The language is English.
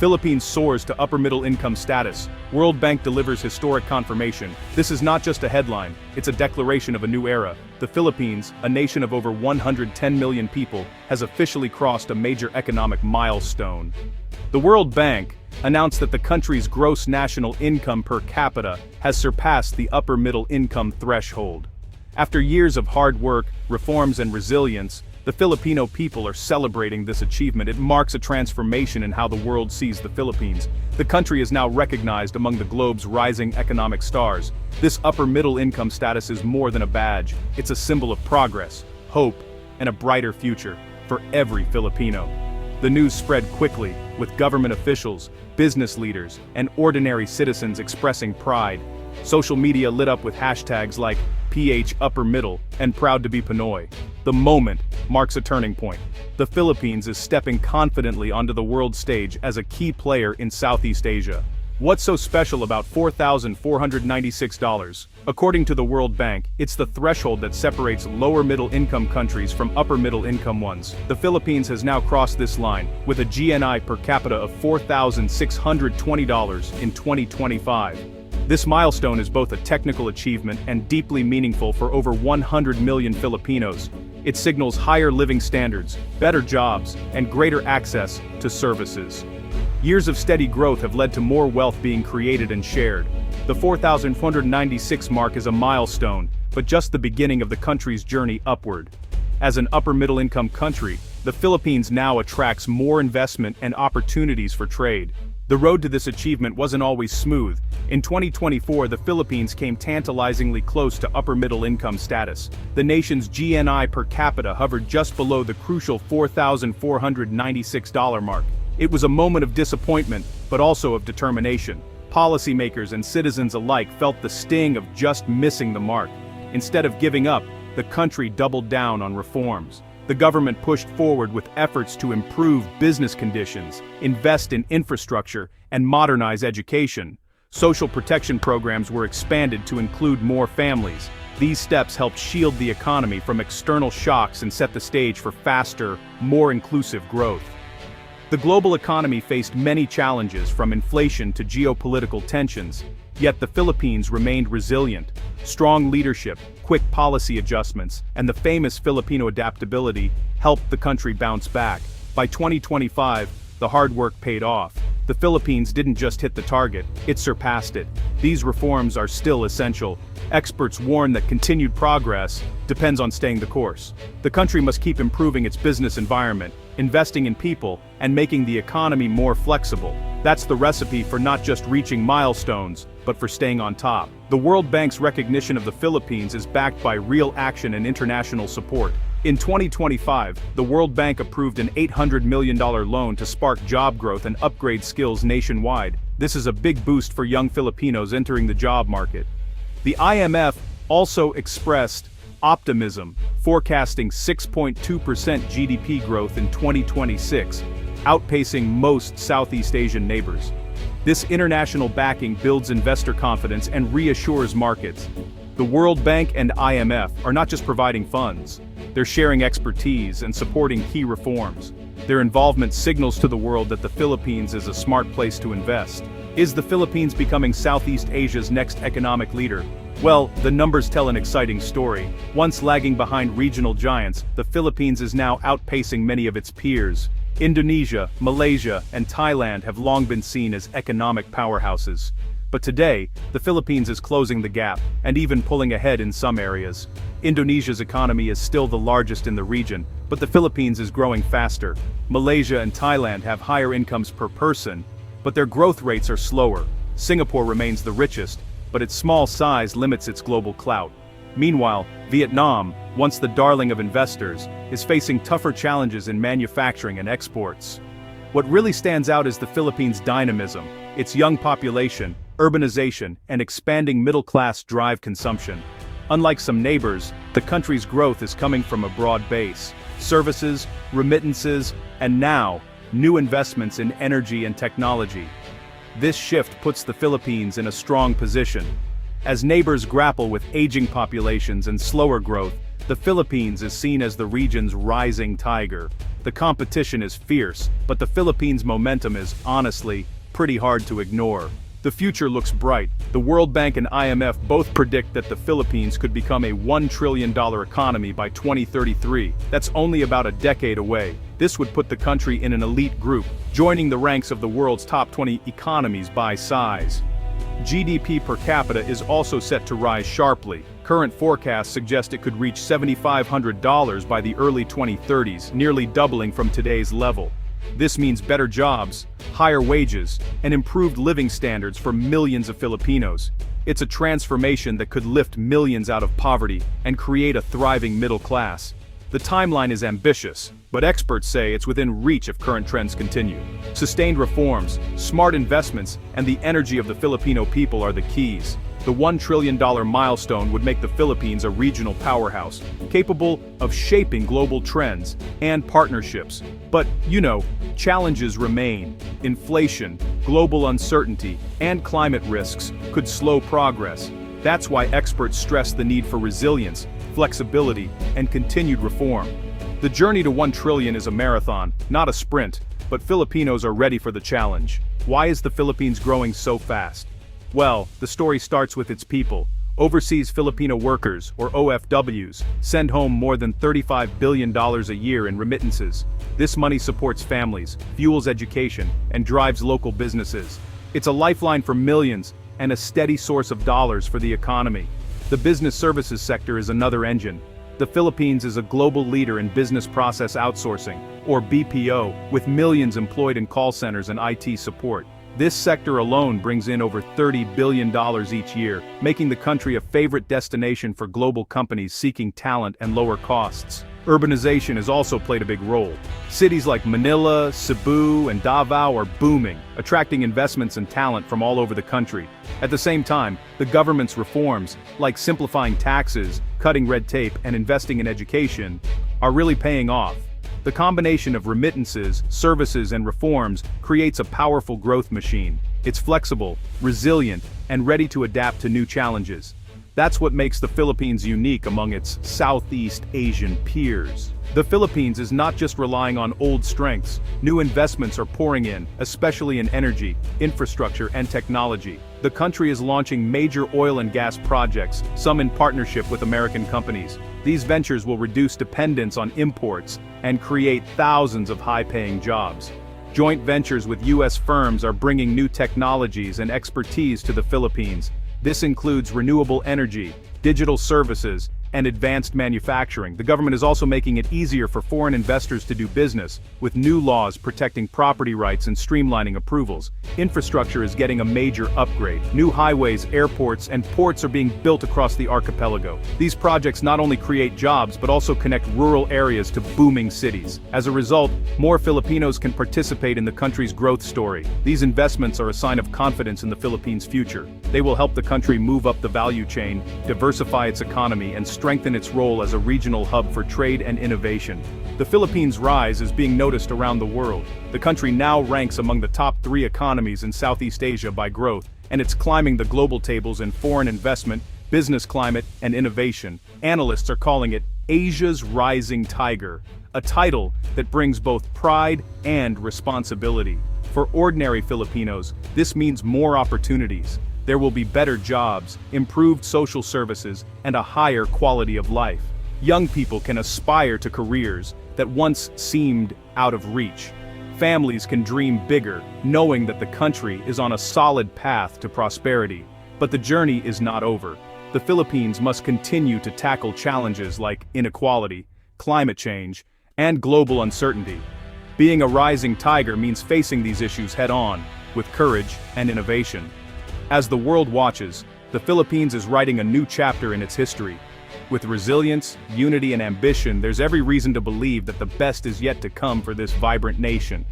Philippines soars to upper middle income status. World Bank delivers historic confirmation. This is not just a headline, it's a declaration of a new era. The Philippines, a nation of over 110 million people, has officially crossed a major economic milestone. The World Bank announced that the country's gross national income per capita has surpassed the upper middle income threshold. After years of hard work, reforms and resilience, the Filipino people are celebrating this achievement. It marks a transformation in how the world sees the Philippines. The country is now recognized among the globe's rising economic stars. This upper middle income status is more than a badge. It's a symbol of progress, hope, and a brighter future for every Filipino. The news spread quickly, with government officials, business leaders, and ordinary citizens expressing pride. Social media lit up with hashtags like PH Upper Middle and Proud to be Pinoy. The moment marks a turning point. The Philippines is stepping confidently onto the world stage as a key player in Southeast Asia. What's so special about $4,496? According to the World Bank, it's the threshold that separates lower middle income countries from upper middle income ones. The Philippines has now crossed this line, with a GNI per capita of $4,620 in 2025. This milestone is both a technical achievement and deeply meaningful for over 100 million Filipinos. It signals higher living standards, better jobs, and greater access to services. Years of steady growth have led to more wealth being created and shared. The 4,496 mark is a milestone, but just the beginning of the country's journey upward. As an upper-middle-income country, the Philippines now attracts more investment and opportunities for trade. The road to this achievement wasn't always smooth. In 2024, the Philippines came tantalizingly close to upper-middle-income status. The nation's GNI per capita hovered just below the crucial $4,496 mark. It was a moment of disappointment, but also of determination. Policymakers and citizens alike felt the sting of just missing the mark. Instead of giving up, the country doubled down on reforms. The government pushed forward with efforts to improve business conditions, invest in infrastructure, and modernize education. Social protection programs were expanded to include more families. These steps helped shield the economy from external shocks and set the stage for faster, more inclusive growth. The global economy faced many challenges, from inflation to geopolitical tensions, yet the Philippines remained resilient. Strong leadership, quick policy adjustments, and the famous Filipino adaptability helped the country bounce back. By 2025, the hard work paid off. The Philippines didn't just hit the target, it surpassed it. These reforms are still essential. Experts warn that continued progress depends on staying the course. The country must keep improving its business environment, investing in people, and making the economy more flexible. That's the recipe for not just reaching milestones, but for staying on top. The World Bank's recognition of the Philippines is backed by real action and international support. In 2025, the World Bank approved an $800 million loan to spark job growth and upgrade skills nationwide. This is a big boost for young Filipinos entering the job market. The IMF also expressed optimism, forecasting 6.2% GDP growth in 2026, outpacing most Southeast Asian neighbors. This international backing builds investor confidence and reassures markets. The World Bank and IMF are not just providing funds, they're sharing expertise and supporting key reforms. Their involvement signals to the world that the Philippines is a smart place to invest. Is the Philippines becoming Southeast Asia's next economic leader? Well, the numbers tell an exciting story. Once lagging behind regional giants, the Philippines is now outpacing many of its peers. Indonesia, Malaysia, and Thailand have long been seen as economic powerhouses. But today, the Philippines is closing the gap, and even pulling ahead in some areas. Indonesia's economy is still the largest in the region, but the Philippines is growing faster. Malaysia and Thailand have higher incomes per person, but their growth rates are slower. Singapore remains the richest, but its small size limits its global clout. Meanwhile, Vietnam, once the darling of investors, is facing tougher challenges in manufacturing and exports. What really stands out is the Philippines' dynamism. Its young population, urbanization, and expanding middle class drive consumption. Unlike some neighbors, the country's growth is coming from a broad base. Services, remittances, and now, new investments in energy and technology. This shift puts the Philippines in a strong position. As neighbors grapple with aging populations and slower growth, the Philippines is seen as the region's rising tiger. The competition is fierce, but the Philippines' momentum is, honestly, pretty hard to ignore. The future looks bright. The World Bank and IMF both predict that the Philippines could become a $1 trillion economy by 2033. That's only about a decade away. This would put the country in an elite group, joining the ranks of the world's top 20 economies by size. GDP per capita is also set to rise sharply. Current forecasts suggest it could reach $7,500 by the early 2030s, nearly doubling from today's level. This means better jobs, higher wages, and improved living standards for millions of Filipinos. It's a transformation that could lift millions out of poverty and create a thriving middle class. The timeline is ambitious, but experts say it's within reach if current trends continue. Sustained reforms, smart investments, and the energy of the Filipino people are the keys. The $1 trillion milestone would make the Philippines a regional powerhouse, capable of shaping global trends and partnerships. But, challenges remain. Inflation, global uncertainty, and climate risks could slow progress. That's why experts stress the need for resilience, flexibility, and continued reform. The journey to 1 trillion is a marathon, not a sprint, but Filipinos are ready for the challenge. Why is the Philippines growing so fast? Well, the story starts with its people. Overseas Filipino workers, or OFWs, send home more than $35 billion a year in remittances. This money supports families, fuels education, and drives local businesses. It's a lifeline for millions, and a steady source of dollars for the economy. The business services sector is another engine. The Philippines is a global leader in business process outsourcing, or BPO, with millions employed in call centers and IT support. This sector alone brings in over $30 billion each year, making the country a favorite destination for global companies seeking talent and lower costs. Urbanization has also played a big role. Cities like Manila, Cebu, and Davao are booming, attracting investments and talent from all over the country. At the same time, the government's reforms, like simplifying taxes, cutting red tape, and investing in education, are really paying off. The combination of remittances, services, and reforms creates a powerful growth machine. It's flexible, resilient, and ready to adapt to new challenges. That's what makes the Philippines unique among its Southeast Asian peers. The Philippines is not just relying on old strengths. New investments are pouring in, especially in energy, infrastructure, and technology. The country is launching major oil and gas projects, some in partnership with American companies. These ventures will reduce dependence on imports and create thousands of high-paying jobs. Joint ventures with U.S. firms are bringing new technologies and expertise to the Philippines. This includes renewable energy, digital services, and advanced manufacturing. The government is also making it easier for foreign investors to do business, with new laws protecting property rights and streamlining approvals. Infrastructure is getting a major upgrade. New highways, airports, and ports are being built across the archipelago. These projects not only create jobs but also connect rural areas to booming cities. As a result, more Filipinos can participate in the country's growth story. These investments are a sign of confidence in the Philippines' future. They will help the country move up the value chain, diversify its economy, and strengthen its role as a regional hub for trade and innovation. The Philippines' rise is being noticed around the world. The country now ranks among the top 3 economies in Southeast Asia by growth, and it's climbing the global tables in foreign investment, business climate, and innovation. Analysts are calling it Asia's Rising Tiger, a title that brings both pride and responsibility. For ordinary Filipinos, this means more opportunities. There will be better jobs, improved social services, and a higher quality of life. Young people can aspire to careers that once seemed out of reach. Families can dream bigger, knowing that the country is on a solid path to prosperity. But the journey is not over. The Philippines must continue to tackle challenges like inequality, climate change, and global uncertainty. Being a rising tiger means facing these issues head-on, with courage and innovation. As the world watches, the Philippines is writing a new chapter in its history. With resilience, unity, and ambition, there's every reason to believe that the best is yet to come for this vibrant nation.